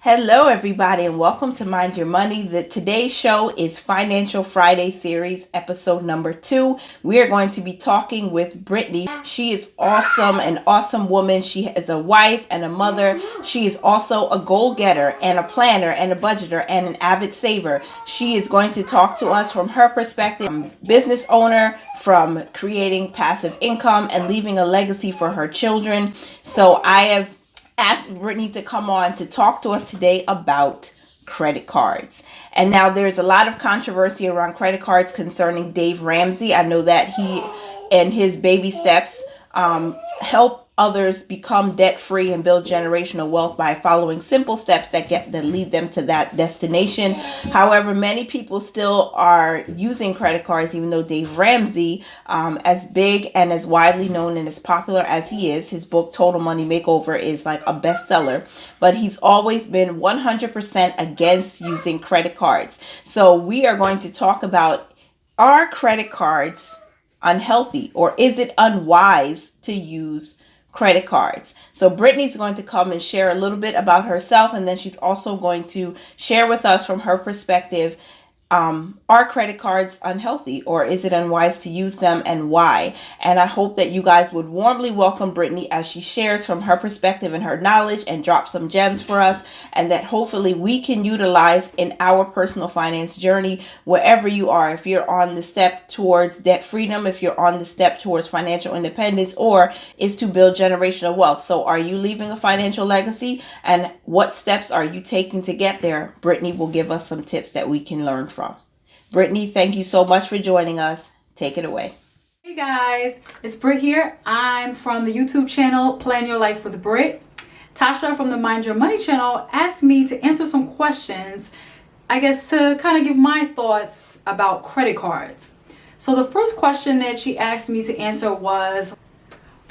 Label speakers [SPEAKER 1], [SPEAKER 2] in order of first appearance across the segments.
[SPEAKER 1] Hello, everybody, and welcome to Mind Your Money. Today's show is Financial Friday Series, episode number 2. We are going to be talking with Brittany. She is awesome, an awesome woman. She is a wife and a mother. She is also a goal-getter and a planner and a budgeter and an avid saver. She is going to talk to us from her perspective, business owner, from creating passive income and leaving a legacy for her children. So I have asked Brittany to come on to talk to us today about credit cards. And now there's a lot of controversy around credit cards concerning Dave Ramsey. I know that he and his baby steps help others become debt-free and build generational wealth by following simple steps that lead them to that destination. However, many people still are using credit cards, even though Dave Ramsey, as big and as widely known and as popular as he is, his book Total Money Makeover is like a bestseller, but he's always been 100% against using credit cards. So we are going to talk about, are credit cards unhealthy, or is it unwise to use credit cards? So Brittany's going to come and share a little bit about herself, and then she's also going to share with us from her perspective, are credit cards unhealthy, or is it unwise to use them, and why? And I hope that you guys would warmly welcome Brittany as she shares from her perspective and her knowledge and drop some gems for us, and that hopefully we can utilize in our personal finance journey wherever you are. If you're on the step towards debt freedom, if you're on the step towards financial independence, or is to build generational wealth. So are you leaving a financial legacy, and what steps are you taking to get there? Brittany will give us some tips that we can learn from. Brittany, thank you so much for joining us. Take it away.
[SPEAKER 2] Hey guys, it's Britt here. I'm from the YouTube channel Plan Your Life with Britt. Tasha from the Mind Your Money channel asked me to answer some questions, I guess to kind of give my thoughts about credit cards. So the first question that she asked me to answer was,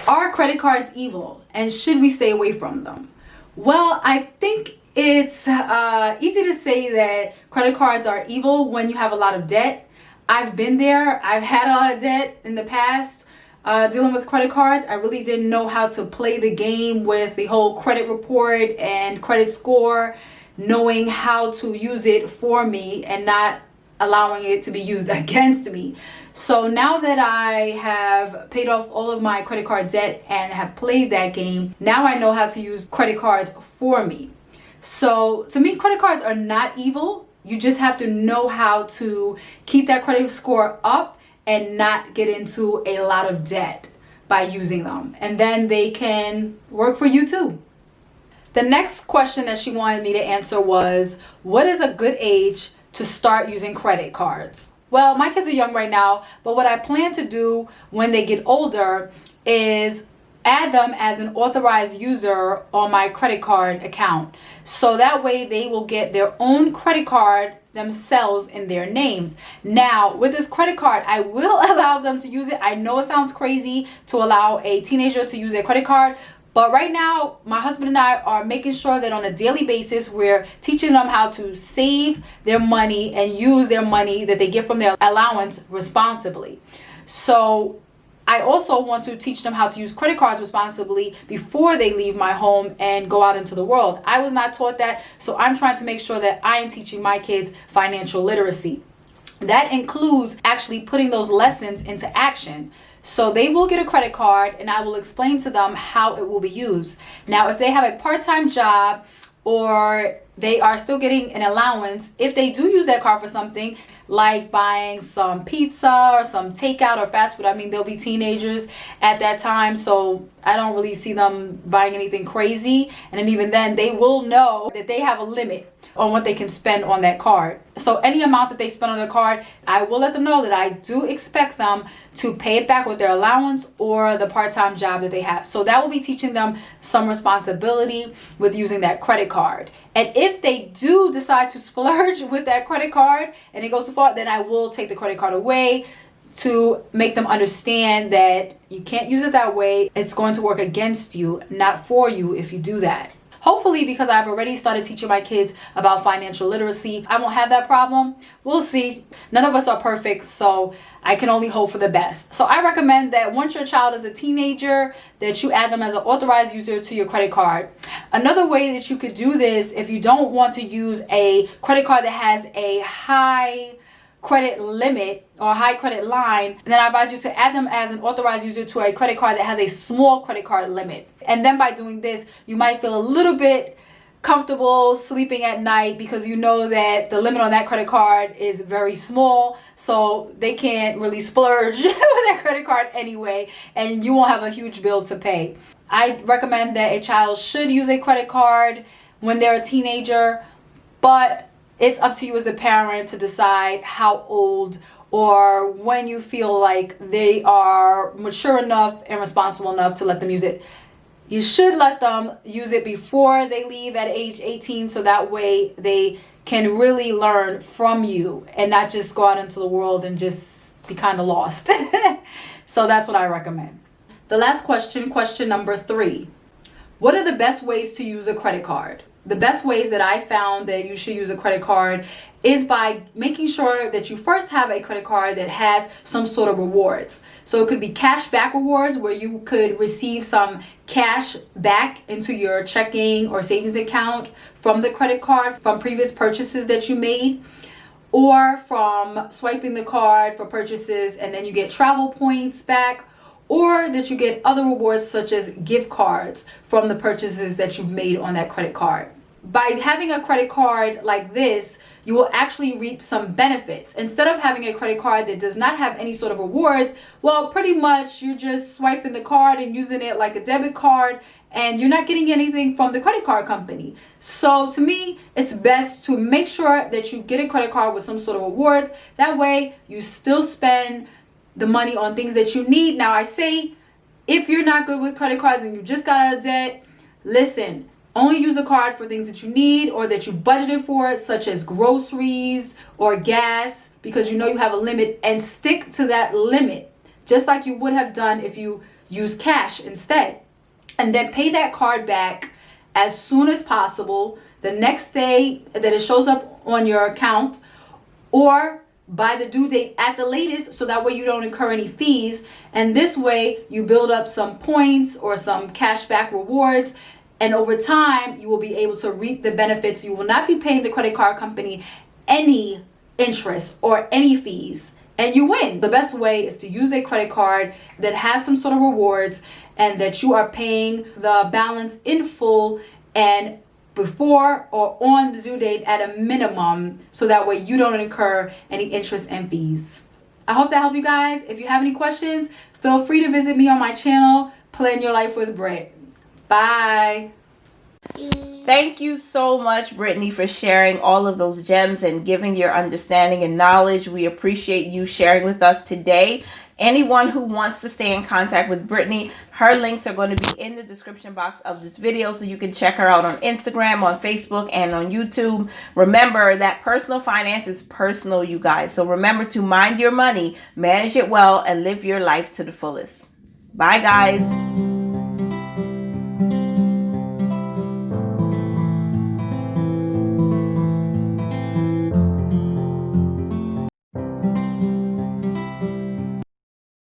[SPEAKER 2] are credit cards evil and should we stay away from them? Well, I think it's easy to say that credit cards are evil when you have a lot of debt. I've been there. I've had a lot of debt in the past dealing with credit cards. I really didn't know how to play the game with the whole credit report and credit score, knowing how to use it for me and not allowing it to be used against me. So now that I have paid off all of my credit card debt and have played that game, now I know how to use credit cards for me. So to me, credit cards are not evil. You just have to know how to keep that credit score up and not get into a lot of debt by using them. And then they can work for you too. The next question that she wanted me to answer was, what is a good age to start using credit cards? Well, my kids are young right now, but what I plan to do when they get older is add them as an authorized user on my credit card account. So that way they will get their own credit card themselves in their names. Now, with this credit card, I will allow them to use it. I know it sounds crazy to allow a teenager to use a credit card, but right now, my husband and I are making sure that on a daily basis, we're teaching them how to save their money and use their money that they get from their allowance responsibly. So I also want to teach them how to use credit cards responsibly before they leave my home and go out into the world. I was not taught that, so I'm trying to make sure that I am teaching my kids financial literacy. That includes actually putting those lessons into action. So they will get a credit card and I will explain to them how it will be used. Now, if they have a part-time job or they are still getting an allowance, if they do use that card for something like buying some pizza or some takeout or fast food, I mean, they'll be teenagers at that time, so I don't really see them buying anything crazy. And then even then, they will know that they have a limit on what they can spend on that card. So any amount that they spend on their card, I will let them know that I do expect them to pay it back with their allowance or the part-time job that they have. So that will be teaching them some responsibility with using that credit card. And if they do decide to splurge with that credit card and they go too far, then I will take the credit card away to make them understand that you can't use it that way. It's going to work against you, not for you if you do that. Hopefully, because I've already started teaching my kids about financial literacy, I won't have that problem. We'll see. None of us are perfect, so I can only hope for the best. So I recommend that once your child is a teenager, that you add them as an authorized user to your credit card. Another way that you could do this, if you don't want to use a credit card that has a high credit limit or high credit line, then I advise you to add them as an authorized user to a credit card that has a small credit card limit. And then by doing this, you might feel a little bit comfortable sleeping at night because you know that the limit on that credit card is very small, so they can't really splurge with that credit card anyway, and you won't have a huge bill to pay. I recommend that a child should use a credit card when they're a teenager, but it's up to you as the parent to decide how old or when you feel like they are mature enough and responsible enough to let them use it. You should let them use it before they leave at age 18, so that way they can really learn from you and not just go out into the world and just be kind of lost. So that's what I recommend. The last question, question number 3. What are the best ways to use a credit card? The best ways that I found that you should use a credit card is by making sure that you first have a credit card that has some sort of rewards. So it could be cash back rewards where you could receive some cash back into your checking or savings account from the credit card from previous purchases that you made, or from swiping the card for purchases and then you get travel points back, or that you get other rewards such as gift cards from the purchases that you've made on that credit card. By having a credit card like this, you will actually reap some benefits. Instead of having a credit card that does not have any sort of rewards, well, pretty much you're just swiping the card and using it like a debit card, and you're not getting anything from the credit card company. So to me, it's best to make sure that you get a credit card with some sort of rewards. That way you still spend the money on things that you need. Now I say, if you're not good with credit cards and you just got out of debt, listen, only use a card for things that you need or that you budgeted for, such as groceries or gas, because you know you have a limit, and stick to that limit, just like you would have done if you use cash instead. And then pay that card back as soon as possible, the next day that it shows up on your account, or by the due date at the latest, so that way you don't incur any fees. And this way you build up some points or some cash back rewards, and over time you will be able to reap the benefits. You will not be paying the credit card company any interest or any fees, and you win. The best way is to use a credit card that has some sort of rewards and that you are paying the balance in full and before or on the due date at a minimum, so that way you don't incur any interest and fees. I hope that helped you guys. If you have any questions, feel free to visit me on my channel, Plan Your Life with Britt. Bye.
[SPEAKER 1] Thank you so much, Brittany, for sharing all of those gems and giving your understanding and knowledge. We appreciate you sharing with us today. Anyone who wants to stay in contact with Brittany, her links are going to be in the description box of this video, so you can check her out on Instagram, on Facebook, and on YouTube. Remember that personal finance is personal, you guys. So remember to mind your money, manage it well, and live your life to the fullest. Bye, guys.